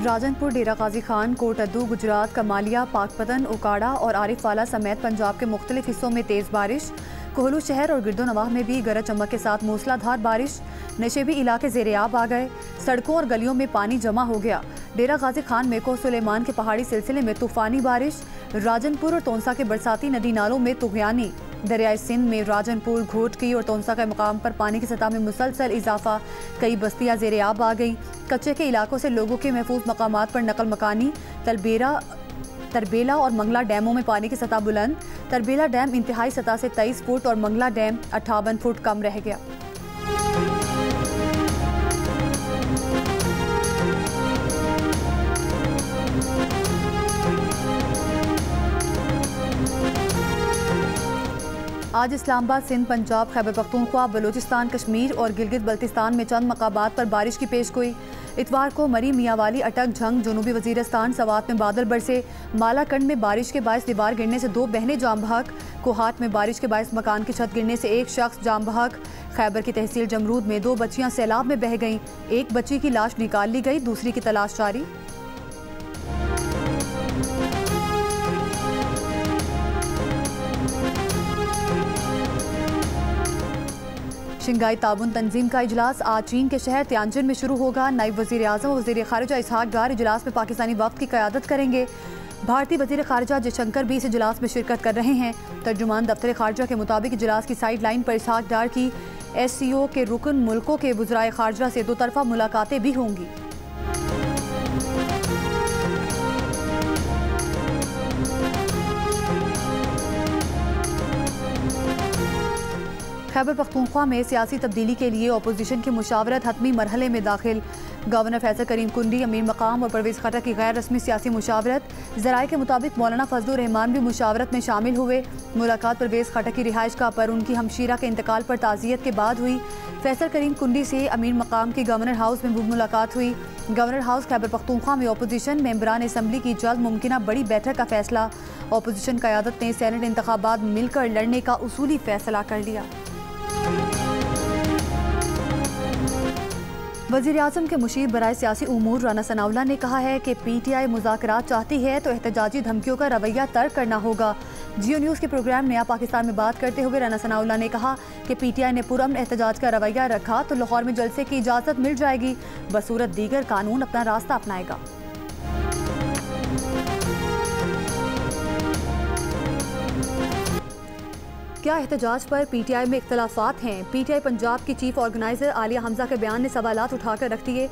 राजनपुर, डेरा गाजी खान, कोटअद्दू, गुजरात, कमालिया, पाकपतन, उकाड़ा और आरिफवाला समेत पंजाब के मुख्तलिफ हिस्सों में तेज़ बारिश। कोहलू शहर और गिरदो नवाह में भी गरज चमक के साथ मूसलाधार बारिश। नशेबी इलाके ज़ेरे-आब आ गए। सड़कों और गलियों में पानी जमा हो गया। डेरा गाजी खान में को सुलेमान के पहाड़ी सिलसिले में तूफानी बारिश। राजनपुर और तोंसा के बरसाती नदी नालों में तुग़यानी। दरियाई सिंध में राजनपुर, घोटकी और तोंसा के मकाम पर पानी की सतह में मुसलसल इजाफा। कई बस्तियाँ ज़ेरे-आब आ गईं। कच्चे के इलाकों से लोगों के महफूज मकामात पर नकल मकानी। तरबेला और मंगला डैमों में पानी की सतह बुलंद। तरबेला डैम इंतहाई सतह से 23 फुट और मंगला डैम 58 फुट कम रह गया। आज इस्लामाबाद, सिंध, पंजाब, खैबर पख्तूनख्वा, बलूचिस्तान, कश्मीर और गिलगित बल्तिस्तान में चंद मकामात पर बारिश की पेशगोई। इतवार को मरी, मियांवाली, अटक, झंग, जनूबी वजीरस्तान, सवात में बादल बरसे। मालाकंड में बारिश के बायस दीवार गिरने से 2 बहनें जाम बहक। कोहाट में बारिश के बायस मकान की छत गिरने से 1 शख्स जाम बहक। खैबर की तहसील जमरूद में 2 बच्चियां सैलाब में बह गईं। एक बच्ची की लाश निकाल ली गई, दूसरी की तलाश जारी। शंघाई ताउन तंजीम का इजलास आज चीन के शहर तियानजिन में शुरू होगा। नायब वज़ीर आज़म और वज़ीर ख़ारिजा इसहाक डार इजलास में पाकिस्तानी वफ़द की क़यादत करेंगे। भारतीय वज़ीर ख़ारिजा जयशंकर भी इस इजलास में शिरकत कर रहे हैं। तर्जुमान दफ्तर ख़ारिजा के मुताबिक इजलास की साइड लाइन पर इसहाक डार की SCO के रुकन मुल्कों के वज़राए ख़ारिजा से 2 तरफ़ा मुलाकातें भी होंगी। खैबर पख्तूनख्वा में सियासी तब्दीली के लिए अपोजिशन की मुशावरत हतमी मरहले में दाखिल। गवर्नर फैसल करीम कुंडी, अमीर मकाम और परवेज़ खट्टर की गैर रस्मी सियासी मुशावरत। ज़राए के मुताबिक मौलाना फजलुर रहमान भी मुशावरत में शामिल हुए। मुलाकात परवेज़ खट्टर की रिहाइश का पर उनकी हमशीरा के इंतकाल पर ताज़ियत के बाद हुई। फैसल करीम कुंडी से अमीर मकाम की गवर्नर हाउस में मुलाकात हुई। गवर्नर हाउस खैबर पख्तूनख्वा में अपोजिशन मेंबरान असम्बली की जल्द मुमकिना बड़ी बैठक का फैसला। अपोजिशन क़यादत ने सेनेट इंतखाबात मिलकर लड़ने का उसूली फैसला कर लिया। वज़ीर आज़म के मुशीर बराए सियासी उमूर राना सनाउल्लाह ने कहा है कि PTI मुज़ाकरात चाहती है तो एहतजाजी धमकियों का रवैया तर्क करना होगा। जियो न्यूज़ के प्रोग्राम नया पाकिस्तान में बात करते हुए राना सनाउल्लाह ने कहा कि PTI ने पुरअमन एहतजाज का रवैया रखा तो लाहौर में जलसे की इजाज़त मिल जाएगी, बसूरत दीगर कानून अपना रास्ता अपनाएगा। क्या एहतजाज पर PTI में इख्तलाफात हैं? PTI पंजाब की चीफ ऑर्गेनाइजर आलिया हमजा के बयान ने सवालात उठाकर रख दिए।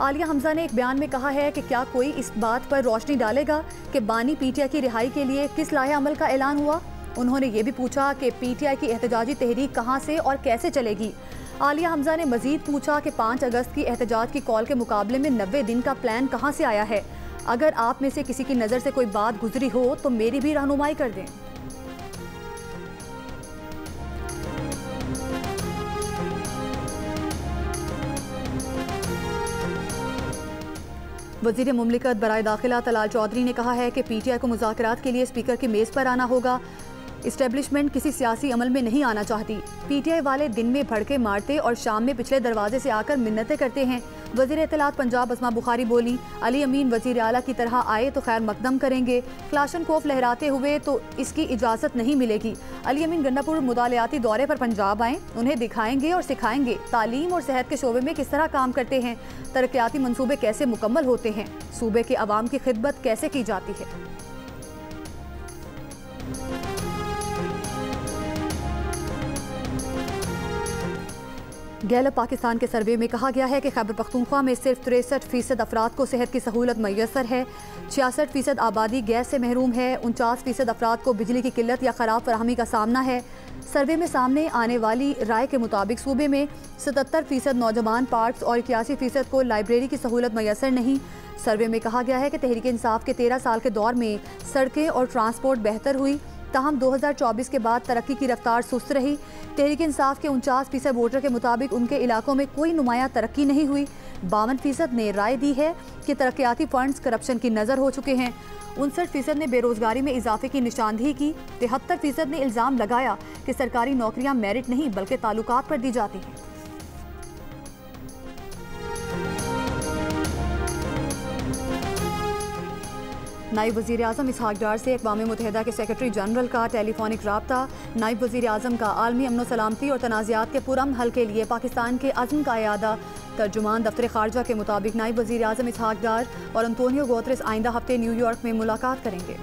आलिया हमजा ने एक बयान में कहा है कि क्या कोई इस बात पर रोशनी डालेगा कि बानी PTI की रिहाई के लिए किस लाहे अमल का ऐलान हुआ। उन्होंने ये भी पूछा कि PTI की एहतजाजी तहरीक कहाँ से और कैसे चलेगी। आलिया हमजा ने मजीद पूछा कि 5 अगस्त की एहतजाज की कॉल के मुकाबले में 90 दिन का प्लान कहाँ से आया है। अगर आप में से किसी की नज़र से कोई बात गुजरी हो तो मेरी भी रहनुमाई कर दें। वज़ीर मुमलिकत बराए दाखिला तलाल चौधरी ने कहा है कि PTI को मुज़ाकरात के लिए स्पीकर की मेज़ पर आना होगा। इस्टेब्लिशमेंट किसी सियासी अमल में नहीं आना चाहती। PTI वाले दिन में भड़के मारते और शाम में पिछले दरवाजे से आकर मिन्नतें करते हैं। वज़ीर इत्तलात पंजाब अस्मा बुखारी बोली, अली अमीन वज़ीर आला की तरह आए तो खैर मकदम करेंगे, क्लाशनकोफ लहराते हुए तो इसकी इजाज़त नहीं मिलेगी। अली अमीन गंडापुर मुतालियाती दौरे पर पंजाब आएँ, उन्हें दिखाएंगे और सिखाएंगे तालीम और सेहत के शोबे में किस तरह काम करते हैं, तरक्याती मनसूबे कैसे मुकम्मल होते हैं, सूबे के अवाम की खिदमत कैसे की जाती है। गैलप पाकिस्तान के सर्वे में कहा गया है कि खैबर पख्तूनख्वा में सिर्फ 63% अफराद को सेहत की सहूलत मैसर है, 66% आबादी गैस से महरूम है, 49% अफराद को बिजली की किल्लत या ख़राब फराहमी का सामना है। सर्वे में सामने आने वाली राय के मुताबिक सूबे में 77% नौजवान पार्क्स और 81% को लाइब्रेरी की सहूलत मैसर नहीं। सर्वे में कहा गया है कि तहरीक इंसाफ के 13 साल के दौर में सड़कें और ट्रांसपोर्ट बेहतर हुई, ताहम 2024 के बाद तरक्की की रफ्तार सुस्त रही। तहरीक इंसाफ के 49% वोटर के मुताबिक उनके इलाकों में कोई नुमाया तरक्की नहीं हुई। 52% ने राय दी है कि तरक्याती फंड्स करप्शन की नज़र हो चुके हैं। 59% ने बेरोजगारी में इजाफे की निशानदेही की। 73% ने इल्ज़ाम लगाया कि सरकारी नौकरियां मेरिट नहीं बल्कि ताल्लुकात पर दी जाती हैं। नायब वज़ीर आज़म इसहाक डार से अक़वाम मुत्तहिदा के सेक्रेटरी जनरल का टेलीफोनिक राब्ता। नायब वज़ीर आज़म का आलमी अमन सलामती और तनाज़ात के पुरअमन हल के लिए पाकिस्तान के अज़्म का इयादा। तर्जुमान दफ्तर ख़ारजा के मुताबिक नायब वज़ीर आज़म इसहाक डार और अंतोनियो गुतेरेस आइंदा हफ्ते न्यूयॉर्क में मुलाकात करेंगे।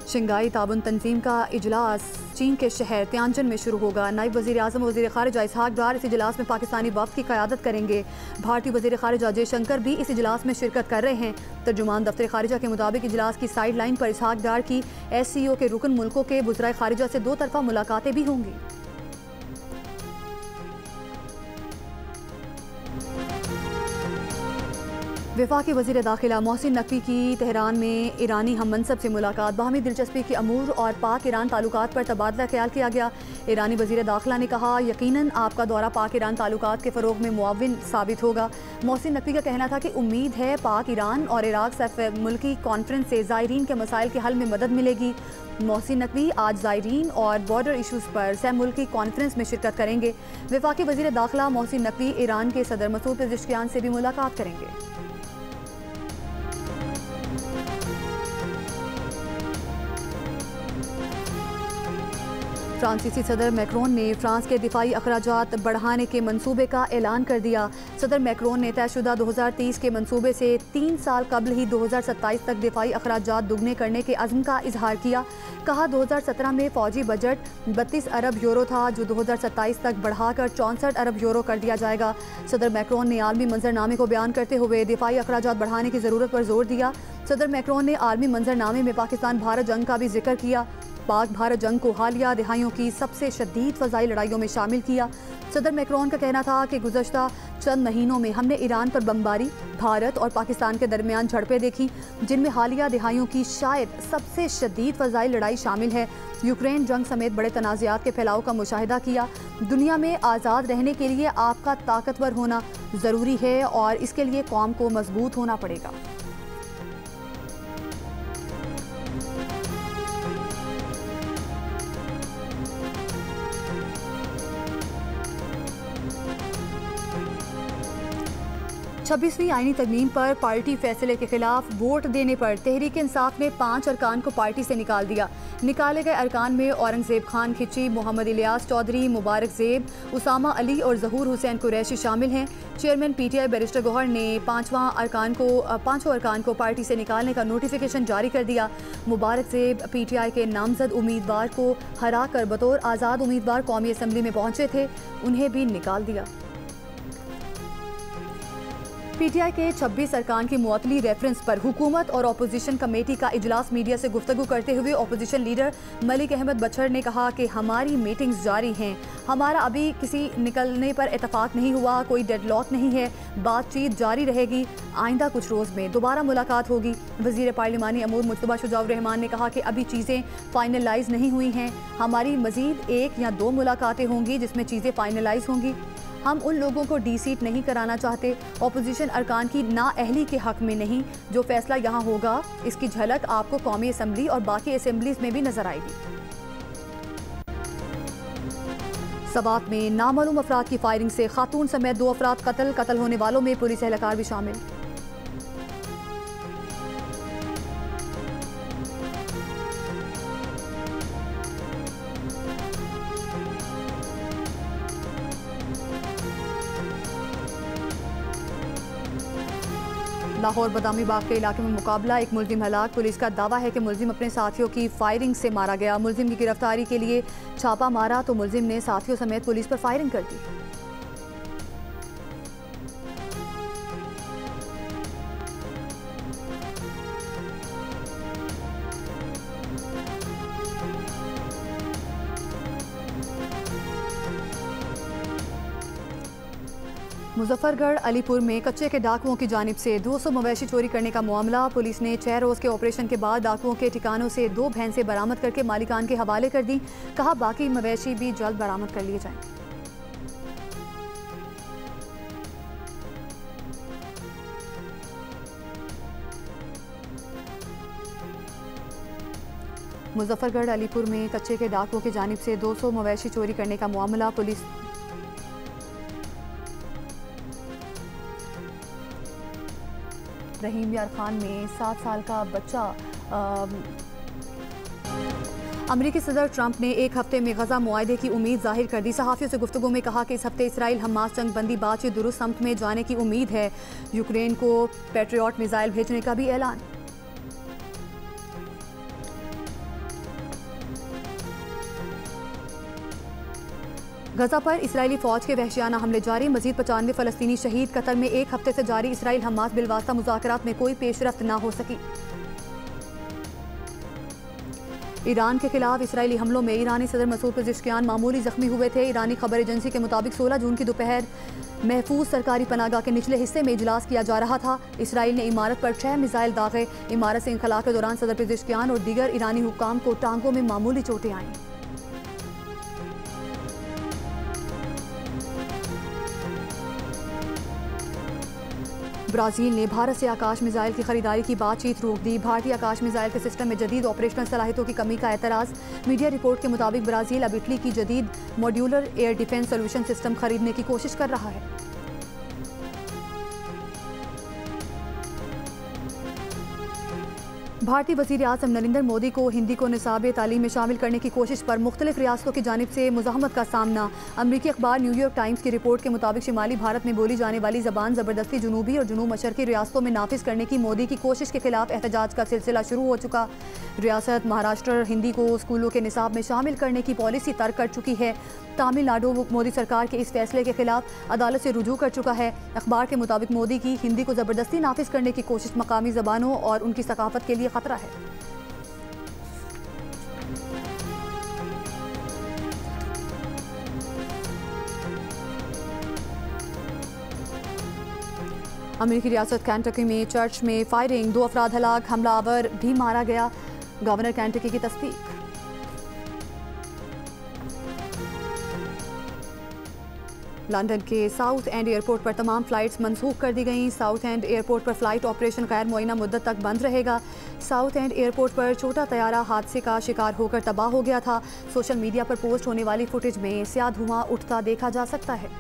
शंघाई ताउन तंजीम का इजलास चीन के शहर तियानजिन में शुरू होगा। नायब वज़ीर आज़म वज़ीर ख़ारिजा इसहाक डार इस इजलास में पाकिस्तानी वफ़द की क़यादत करेंगे। भारतीय वज़ीर ख़ारिजा जयशंकर भी इस इजलास में शिरकत कर रहे हैं। तर्जुमान दफ्तर ख़ारिजा के मुताबिक इजलास की साइड लाइन पर इसहाक डार की SCO के रुकन मुल्कों के वज़राए ख़ारिजा से 2 तरफ़ा मुलाकातें भी होंगी। वफाकी वज़ीर दाखिला मोहसिन नकवी की तेहरान में ईरानी हम मनसब से मुलाकात। बाहमी दिलचस्पी के अमूर और पाक ईरान ताल्लुकात पर तबादला ख्याल किया गया। ईरानी वज़ीर दाखिला ने कहा, यकीनन आपका दौरा पाक ईरान ताल्लुकात के फ़रोग़ में मुआविन साबित होगा। मोहसिन नकवी का कहना था कि उम्मीद है पाक ईरान और इराक सफ़ मुल्की कॉन्फ्रेंस से ज़ायरीन के मसाइल के हल में मदद मिलेगी। मोहसिन नकवी आज ज़ायरीन और बॉर्डर इशूज़ पर सह मुल्की कॉन्फ्रेंस में शिरकत करेंगे। वफाकी वज़ीर दाखिला मोहसिन नकवी ईरान के सदर मसूद पेज़ेश्कियान से भी मुलाकात करेंगे। फ्रांसीसी सदर मैक्रोन ने फ्रांस के दिफाई अखराजात बढ़ाने के मंसूबे का ऐलान कर दिया। सदर मैक्रोन ने तयशुदा 2030 के मंसूबे से 3 साल कबल ही 2027 तक दिफाई अखराजात दुगने करने के अज़्म का इजहार किया। कहा, 2017 में फ़ौजी बजट 32 अरब यूरो था, जो 2027 तक बढ़ाकर 64 अरब यूरो कर दिया जाएगा। सदर मैक्रोन ने आलमी मंजरनामे को बयान करते हुए दिफाई अखराजात बढ़ाने की ज़रूरत पर जोर दिया। सदर मैक्रोन ने आलमी मंजरनामे में पाकिस्तान भारत जंग का भी जिक्र किया। पाक भारत जंग को हालिया दिहाइयों की सबसे शदीद फ़ज़ाई लड़ाइयों में शामिल किया। सदर मैक्रोन का कहना था कि गुज़श्ता चंद महीनों में हमने ईरान पर बमबारी, भारत और पाकिस्तान के दरमियान झड़पें देखी, जिनमें हालिया दिहाइयों की शायद सबसे शदीद फ़ज़ाई लड़ाई शामिल है। यूक्रेन जंग समेत बड़े तनाज़ात के फैलाव का मुशाहिदा किया। दुनिया में आज़ाद रहने के लिए आपका ताकतवर होना ज़रूरी है और इसके लिए कौम को मजबूत होना पड़ेगा। छब्बीसवीं आईनी तरमीम पर पार्टी फैसले के खिलाफ वोट देने पर तहरीक इंसाफ ने 5 अरकान को पार्टी से निकाल दिया। निकाले गए अरकान में औरंगजेब खान खिची, मोहम्मद इलियास चौधरी, मुबारक ज़ेब, उसामा अली और ज़हूर हुसैन कुरैशी शामिल हैं। चेयरमैन PTI बैरिस्टर गौहर ने पांचों अरकान को पार्टी से निकालने का नोटिफिकेशन जारी कर दिया। मुबारक ज़ेब PTI के नामजद उम्मीदवार को हरा कर बतौर आज़ाद उम्मीदवार कौमी असम्बली में पहुंचे थे, उन्हें भी निकाल दिया। PTI के 26 अरकान की मुअत्तली रेफरेंस पर हुकूमत और अपोजिशन कमेटी का इजलास मीडिया से गुफ्तगू करते हुए अपोजिशन लीडर मलिक अहमद बछर ने कहा कि हमारी मीटिंग्स जारी हैं, हमारा अभी किसी निकलने पर इतफाक नहीं हुआ, कोई डेडलॉक नहीं है, बातचीत जारी रहेगी, आइंदा कुछ रोज़ में दोबारा मुलाकात होगी। वज़ीर पार्लिमानी अमूर मुज्तबा शुजाउर रहमान ने कहा कि अभी चीज़ें फाइनलाइज नहीं हुई हैं, हमारी मज़ीद 1 या 2 मुलाकातें होंगी जिसमें चीज़ें फाइनलाइज होंगी। हम उन लोगों को डी-सीट नहीं कराना चाहते, अपोजिशन अरकान की नाअहली के हक़ में नहीं। जो फैसला यहाँ होगा इसकी झलक आपको कौमी असम्बली और बाकी असम्बलीज़ में भी नजर आएगी। सवात में नामालूम अफराद की फायरिंग से खातून समेत 2 अफराद कत्ल होने वालों में पुलिस एहलकार भी शामिल। लाहौर बदामी बाग के इलाके में मुकाबला, एक मुलजिम हलाक। पुलिस का दावा है कि मुलजिम अपने साथियों की फायरिंग से मारा गया। मुलजिम की गिरफ्तारी के लिए छापा मारा तो मुलजिम ने साथियों समेत पुलिस पर फायरिंग कर दी। मुजफ्फरगढ़ अलीपुर में कच्चे के डाकुओं की जानिब से 200 मवेशी चोरी करने का मामला। पुलिस ने 6 रोज़ के ऑपरेशन के बाद डाकुओं के ठिकानों से 2 भैंसें बरामद करके मालिकान के हवाले कर दी। कहा, बाकी मवेशी भी जल्द बरामद कर लिए जाएं। मुजफ्फरगढ़ अलीपुर में कच्चे के डाकुओं की जानिब से 200 मवेशी चोरी करने का मामला। रहीम यार खान में 7 साल का बच्चा। अमरीकी सदर ट्रंप ने एक हफ्ते में गजा मुआहदे की उम्मीद जाहिर कर दी। सहाफ़ियों से गुफ्तगू में कहा कि इस हफ्ते इसराइल हमास जंग बंदी बातचीत दुरुस्त सम्त में जाने की उम्मीद है। यूक्रेन को पैट्रियट मिसाइल भेजने का भी ऐलान। गजा पर इसराइली फौज के वहशियाना हमले जारी। मजीद 95 फलस्तीनी शहीद। कतर में एक हफ्ते से जारी इसराइल हमास बिलवास्ता मुज़ाकरात में कोई पेशरफ्त ना हो सकी। ईरान के खिलाफ इसराइली हमलों में ईरानी सदर मसूद पेज़ेश्कियान मामूली जख्मी हुए थे। ईरानी खबर एजेंसी के मुताबिक 16 जून की दोपहर महफूज सरकारी पनाहगाह के निचले हिस्से में इजलास किया जा रहा था। इसराइल ने इमारत पर 6 मिसाइल दागे। इमारत से इंखला के दौरान सदर पेज़ेश्कियान और दीगर ईरानी हुक्काम को टांगों में मामूली चोटें आईं। ब्राज़ील ने भारत से आकाश मिसाइल की खरीदारी की बातचीत रोक दी। भारतीय आकाश मिसाइल के सिस्टम में जदीद ऑपरेशनल सलाहियतों की कमी का एतराज़। मीडिया रिपोर्ट के मुताबिक ब्राज़ील अब इटली की जदीद modular air defence solution system खरीदने की कोशिश कर रहा है। भारतीय वज़ीर आज़म नरेंद्र मोदी को हिंदी को निसाब तालीम में शामिल करने की कोशिश पर मुख्तलिफ रियासतों की जानिब से मुज़ाहमत का सामना। अमरीकी अखबार न्यूयॉर्क टाइम्स की रिपोर्ट के मुताबिक शिमाली भारत में बोली जाने वाली ज़बान ज़बरदस्ती जनूबी और जनूब मशरकी रियासतों में नाफिज करने की मोदी की कोशिश के खिलाफ एहतजाज का सिलसिला शुरू हो चुका। रियासत महाराष्ट्र हिंदी को स्कूलों के निसाब में शामिल करने की पॉलिसी तर्क कर चुकी है। तमिलनाडु मोदी सरकार के इस फैसले के खिलाफ अदालत से रुजू कर चुका है। अखबार के मुताबिक मोदी की हिंदी को ज़बरदस्ती नाफिज करने की कोशिश मकामी ज़बानों और उनकी सकाफत के लिए खतरा है। अमेरिकी रियासत कैंटकी में चर्च में फायरिंग, 2 अफराद हलाक, हमलावर भी मारा गया। गवर्नर कैंटकी की तस्दीक। लंदन के साउथ एंड एयरपोर्ट पर तमाम फ़्लाइट्स मनसूख कर दी गईं। साउथ एंड एयरपोर्ट पर फ़्लाइट ऑपरेशन गैर मुअय्यना मुद्दत तक बंद रहेगा। साउथ एंड एयरपोर्ट पर छोटा तैयारा हादसे का शिकार होकर तबाह हो गया था। सोशल मीडिया पर पोस्ट होने वाली फुटेज में स्याह धुआं उठता देखा जा सकता है।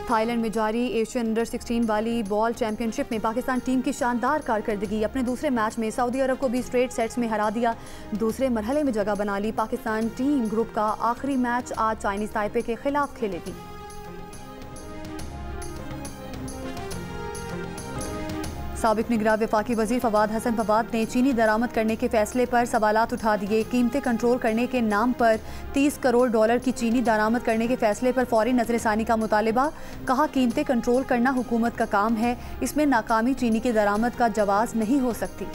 थाईलैंड में जारी एशियन अंडर 16 वॉलीबॉल चैंपियनशिप में पाकिस्तान टीम की शानदार कारकर्दगी। अपने दूसरे मैच में सऊदी अरब को भी स्ट्रेट सेट्स में हरा दिया। दूसरे मरहले में जगह बना ली। पाकिस्तान टीम ग्रुप का आखिरी मैच आज चाइनीज ताइपे के खिलाफ खेलेगी। साबिक निगरान वफाकी वजीर फवाद हसन फवाद ने चीनी दरामद करने के फैसले पर सवालात उठा दिए। कीमतें कंट्रोल करने के नाम पर 30 करोड़ डॉलर की चीनी दरामद करने के फैसले पर फौरी नजरसानी का मुतालिबा। कहा कीमतें कंट्रोल करना हुकूमत का काम है, इसमें नाकामी चीनी की दरामद का जवाज नहीं हो सकती।